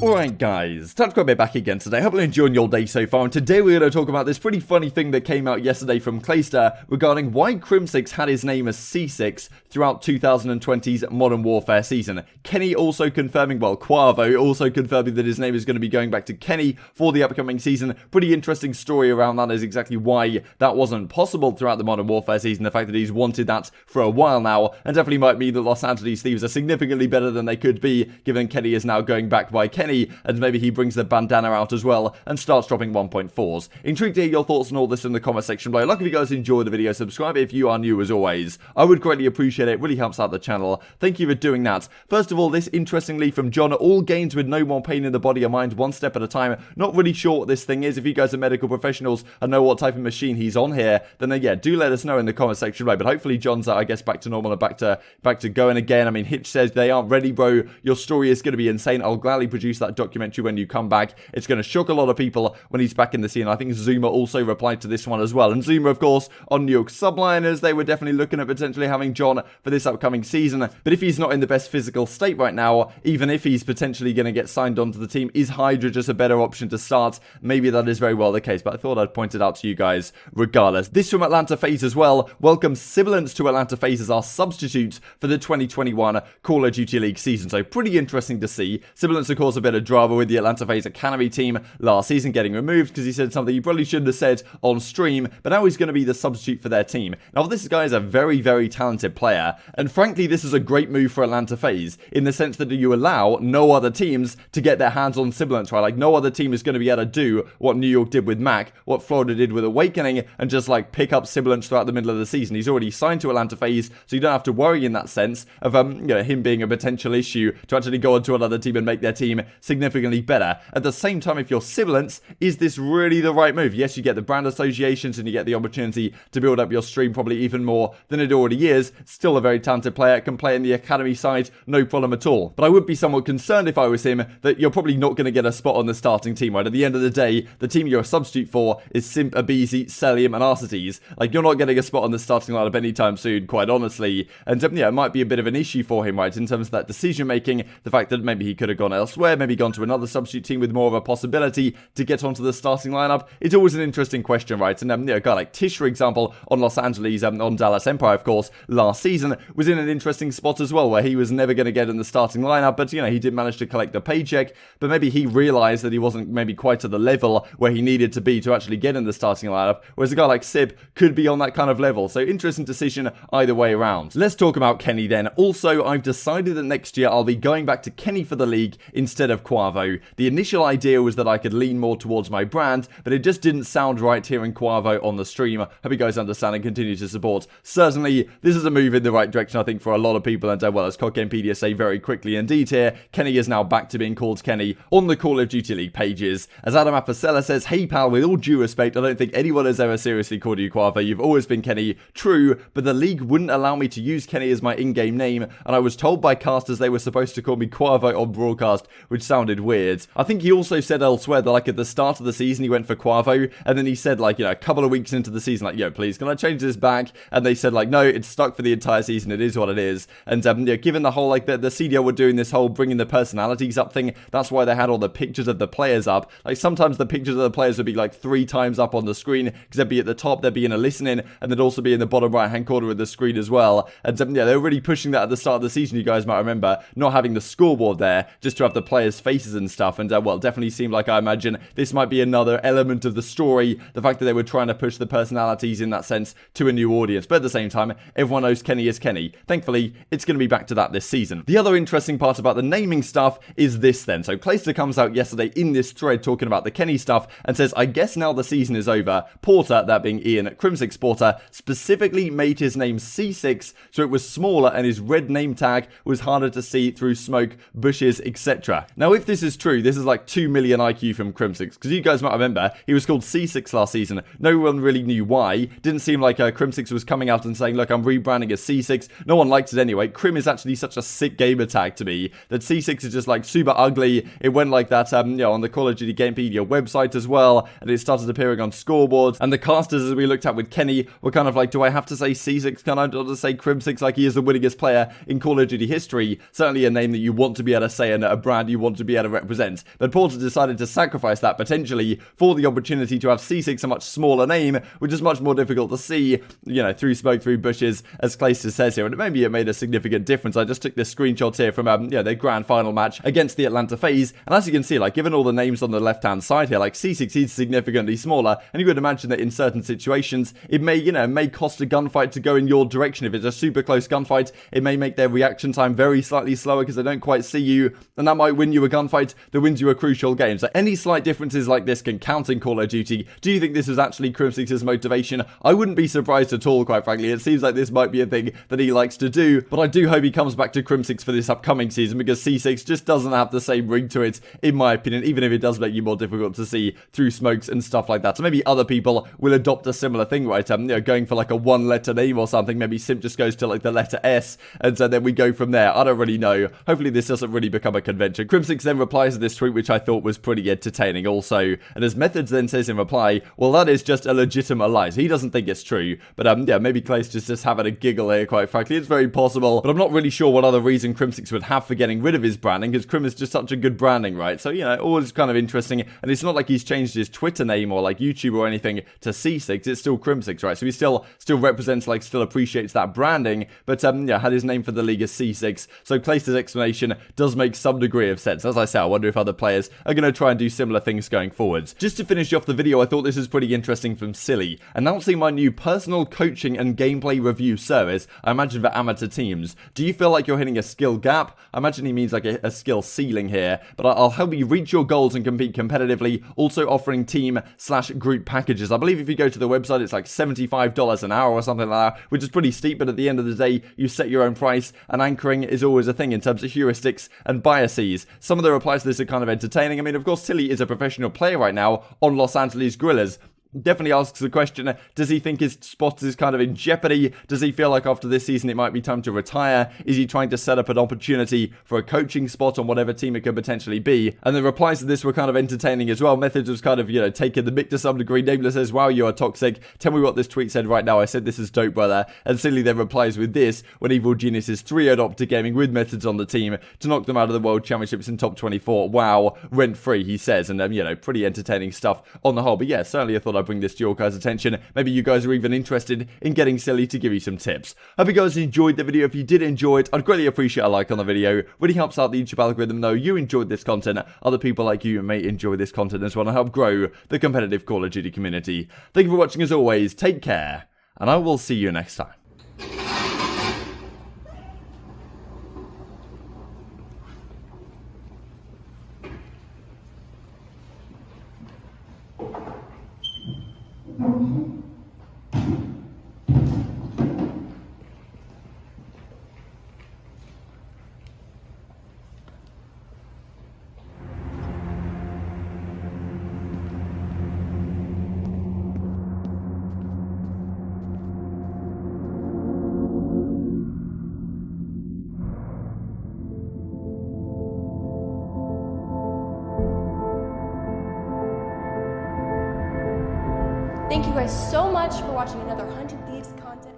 Alright guys, time to go back again today. Hope you're enjoying your day so far, and today we're going to talk about this pretty funny thing that came out yesterday from Clayster regarding why Crimsix had his name as C6 throughout 2020's Modern Warfare season. Kenny also confirming, well, Kuavo also confirming that his name is going to be going back to Kenny for the upcoming season. Pretty interesting story around that is exactly why that wasn't possible throughout the Modern Warfare season. The fact that he's wanted that for a while now, and definitely might mean that Los Angeles Thieves are significantly better than they could be, given Kenny is now going back by Kenny, and maybe he brings the bandana out as well and starts dropping 1.4s. Intrigued to hear your thoughts on all this in the comment section below. Like if you guys enjoyed the video, subscribe if you are new as always. I would greatly appreciate it. It really helps out the channel. Thank you for doing that. First of all, this interestingly from John, all gains with no more pain in the body or mind, one step at a time. Not really sure what this thing is. If you guys are medical professionals and know what type of machine he's on here, then yeah, do let us know in the comment section below. But hopefully John's, I guess, back to normal and back to going again. I mean, Hitch says they aren't ready, bro. Your story is going to be insane. I'll gladly produce that documentary when you come back. It's going to shock a lot of people when he's back in the scene. I think Zuma also replied to this one as well. And Zuma, of course, on New York Subliners, they were definitely looking at potentially having John for this upcoming season. But if he's not in the best physical state right now, even if he's potentially going to get signed onto the team, is Hydra just a better option to start? Maybe that is very well the case, but I thought I'd point it out to you guys regardless. This from Atlanta FaZe as well. Welcome Sibilance to Atlanta FaZe as our substitute for the 2021 Call of Duty League season. So pretty interesting to see. Sibilance, of course, a bit of drama with the Atlanta FaZe Academy team last season getting removed because he said something he probably shouldn't have said on stream, but now he's going to be the substitute for their team. Now, this guy is a very, very talented player, and frankly, this is a great move for Atlanta FaZe in the sense that you allow no other teams to get their hands on Sibilance, right? Like, no other team is going to be able to do what New York did with Mac, what Florida did with Awakening, and just like pick up Sibilance throughout the middle of the season. He's already signed to Atlanta FaZe, so you don't have to worry in that sense of him being a potential issue to actually go onto another team and make their team significantly better. At the same time, if you're Sibilance, is this really the right move? Yes, you get the brand associations and you get the opportunity to build up your stream probably even more than it already is. Still a very talented player, can play in the academy side, no problem at all. But I would be somewhat concerned if I was him that you're probably not going to get a spot on the starting team, right? At the end of the day, the team you're a substitute for is Simp, Abizi, Celium, and Arcites. Like, you're not getting a spot on the starting lineup anytime soon, quite honestly. And yeah, it might be a bit of an issue for him, right? In terms of that decision making, the fact that maybe he could have gone elsewhere, maybe gone to another substitute team with more of a possibility to get onto the starting lineup. It's always an interesting question, right? And a guy like Tish, for example, on Los Angeles, on Dallas Empire, of course, last season, was in an interesting spot as well, where he was never going to get in the starting lineup, but he did manage to collect the paycheck. But maybe he realized that he wasn't maybe quite at the level where he needed to be to actually get in the starting lineup, whereas a guy like Sib could be on that kind of level. So interesting decision either way around. Let's talk about Kenny then. Also, I've decided that next year I'll be going back to Kenny for the league instead of Kuavo. The initial idea was that I could lean more towards my brand, but it just didn't sound right hearing Kuavo on the stream. Hope you guys understand and continue to support. Certainly, this is a move in the right direction, I think, for a lot of people, and well, as CoD Gamepedia say very quickly indeed here, Kenny is now back to being called Kenny on the Call of Duty League pages. As Adam Apicella says, hey pal, with all due respect, I don't think anyone has ever seriously called you Kuavo. You've always been Kenny. True, but the league wouldn't allow me to use Kenny as my in-game name, and I was told by casters they were supposed to call me Kuavo on broadcast, which sounded weird. I think he also said elsewhere that, like, at the start of the season, he went for Kuavo, and then he said, like, a couple of weeks into the season, like, yo, please, can I change this back? And they said, like, no, it's stuck for the entire season. It is what it is. And, given the whole, like, the CDL were doing this whole bringing the personalities up thing, that's why they had all the pictures of the players up. Like, sometimes the pictures of the players would be, like, 3 times up on the screen, because they'd be at the top, they'd be in a listening, and they'd also be in the bottom right-hand corner of the screen as well. And, they were really pushing that at the start of the season, you guys might remember, not having the scoreboard there, just to have the players' faces and stuff. And, well, definitely seemed like, I imagine, this might be another element of the story, the fact that they were trying to push the personalities in that sense to a new audience. But at the same time, everyone knows Kenny is Kenny. Thankfully, it's going to be back to that this season. The other interesting part about the naming stuff is this then. So Clayster comes out yesterday in this thread talking about the Kenny stuff and says, I guess now the season is over. Porter, that being Ian at Crimsix Porter, specifically made his name C6 so it was smaller and his red name tag was harder to see through smoke, bushes, etc. Now, if this is true, this is like 2 million IQ from Crimsix, because you guys might remember, he was called C6 last season. No one really knew why. Didn't seem like Crimsix was coming out and saying, look, I'm rebranding as C6. No one liked it anyway. Crim is actually such a sick gamer tag to me that C6 is just like super ugly. It went like that, on the Call of Duty Gamepedia website as well, and it started appearing on scoreboards. And the casters, as we looked at with Kenny, were kind of like, do I have to say C6? Can I not say Crimsix like he is the winningest player in Call of Duty history? Certainly a name that you want to be able to say and a brand you want want to be able to represent. But Porter decided to sacrifice that potentially for the opportunity to have C6, a much smaller name, which is much more difficult to see, you know, through smoke, through bushes, as Clayster says here. And maybe it made a significant difference. I just took this screenshot here from, their grand final match against the Atlanta FaZe. And as you can see, like, given all the names on the left-hand side here, like, C6 is significantly smaller. And you would imagine that in certain situations, it may, you know, may cost a gunfight to go in your direction. If it's a super close gunfight, it may make their reaction time very slightly slower because they don't quite see you. And that might win you a gunfight that wins you a crucial game. So any slight differences like this can count in Call of Duty. Do you think this was actually Crimsix's motivation? I wouldn't be surprised at all, quite frankly. It seems like this might be a thing that he likes to do. But I do hope he comes back to Crimsix for this upcoming season because C6 just doesn't have the same ring to it, in my opinion, even if it does make you more difficult to see through smokes and stuff like that. So maybe other people will adopt a similar thing, right? You know, going for like a one-letter name or something. Maybe Simp just goes to like the letter S, and so then we go from there. I don't really know. Hopefully this doesn't really become a convention. Crimsix then replies to this tweet, which I thought was pretty entertaining also. And as Methods then says in reply, well, that is just a legitimate lie. So he doesn't think it's true. But yeah, maybe Clay's just having a giggle here, quite frankly. It's very possible. But I'm not really sure what other reason Crimsix would have for getting rid of his branding, because Crim is just such a good branding, right? So, you know, always kind of interesting. And it's not like he's changed his Twitter name or like YouTube or anything to C6. It's still Crimsix, right? So he still represents, like, still appreciates that branding. But yeah, had his name for the league as C6. So Clayster's explanation does make some degree of sense. As I say, I wonder if other players are going to try and do similar things going forwards. Just to finish off the video, I thought this was pretty interesting from Silly, announcing my new personal coaching and gameplay review service, I imagine for amateur teams. Do you feel like you're hitting a skill gap? I imagine he means like a skill ceiling here, but I'll help you reach your goals and compete competitively, also offering team/group packages. I believe if you go to the website, it's like $75 an hour or something like that, which is pretty steep, but at the end of the day, you set your own price, and anchoring is always a thing in terms of heuristics and biases. Some of the replies to this are kind of entertaining. I mean, of course, Silly is a professional player right now on Los Angeles Guerrillas. Definitely asks the question, does he think his spot is kind of in jeopardy? Does he feel like after this season it might be time to retire? Is he trying to set up an opportunity for a coaching spot on whatever team it could potentially be? And the replies to this were kind of entertaining as well. Methods was kind of, you know, taking the mic to some degree. Nameless says, wow, you are toxic. Tell me what this tweet said right now. I said this is dope, brother. And Silly then replies with this, when Evil Genius is 3-0 up to gaming with Methods on the team to knock them out of the World Championships in top 24. Wow, rent free, he says. And, you know, pretty entertaining stuff on the whole. But yeah, certainly I thought I'd bring this to your guys' attention. Maybe you guys are even interested in getting Silly to give you some tips. Hope you guys enjoyed the video. If you did enjoy it, I'd greatly appreciate a like on the video. Really helps out the YouTube algorithm know you enjoyed this content. Other people like you may enjoy this content as well and help grow the competitive Call of Duty community. Thank you for watching as always. Take care, and I will see you next time. Thank you guys so much for watching another 100 Thieves content.